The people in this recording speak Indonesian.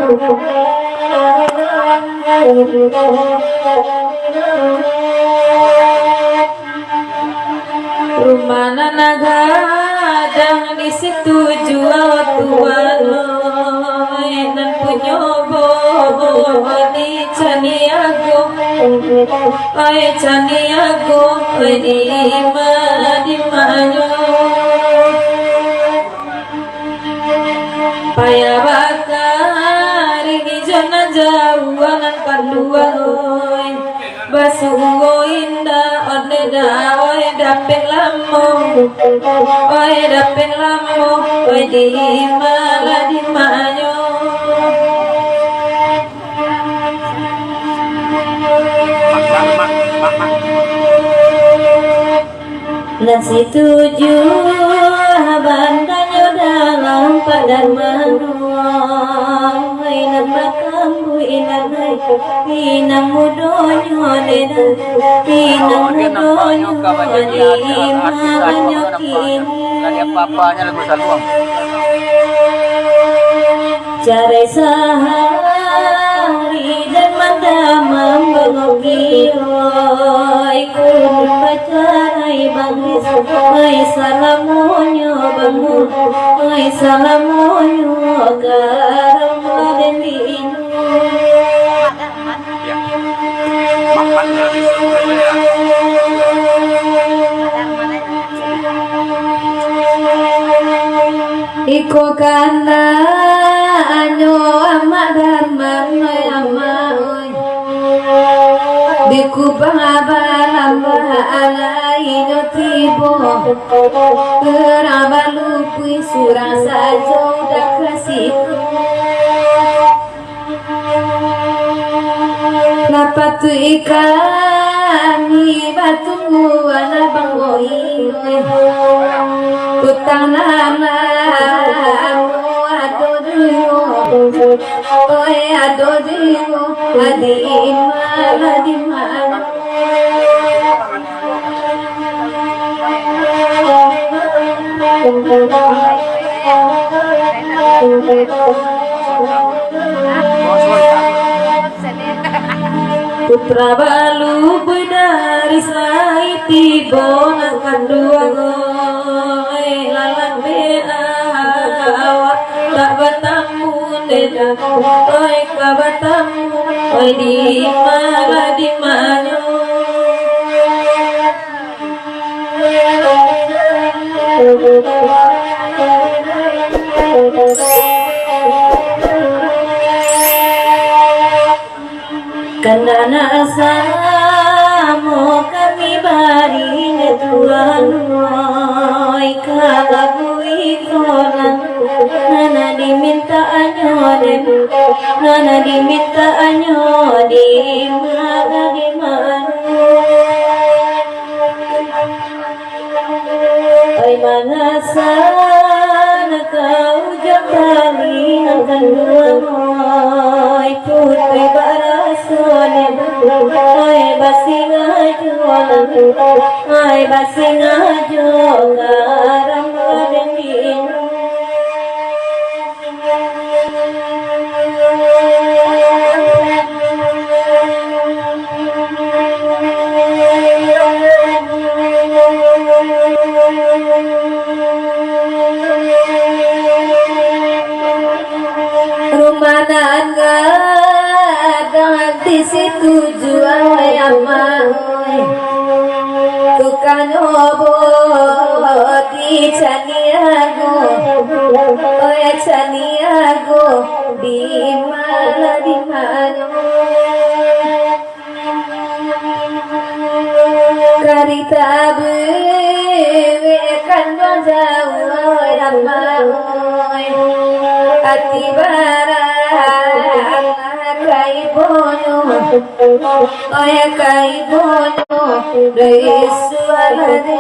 Rumana nagadang di situ jual tuan dan punyobo di Caniago Caniago di Manyo paya bakar ini jana jauhan kedua basuh indah ode oi dapet lamo oi di malah di manyo nasi tujuh bandanya dalam padan manuang inan makambu inan inang mudonyo dedan inang mudonyo di makanyo kini dari apa-apanya lagu saluang cari sehari dan mandamam bangokioy ikut pacarai bangis ay salamonyo bangun ay salamonyo garam dan diinu iko kana anyo amak darman noy amak dikubang abalamba alai no tibo kerabalupui surang sajo dak kasihku napatu ikani batunggu ana bangoi utang nama oi adodiyo adiman putra balu dari sai tibo nang kandua goy lalang beawa tak batamu dedan oi kabatamu oi di malah di manyo kanana asamo kami bari Tuhan oi kalabui kolang nana diminta anyoden nana diminta anyodi maga di manu oi mangasan kau jatali akan dua oi putri barasone oi basinga jualan oi basinga jualan dan dinu rumanan gadang di situ jual wayama tukang oboti Caniago oi Caniago di malah di mana karita bewe kan jauh oi ati barang kai bono oi kai bono dari suara de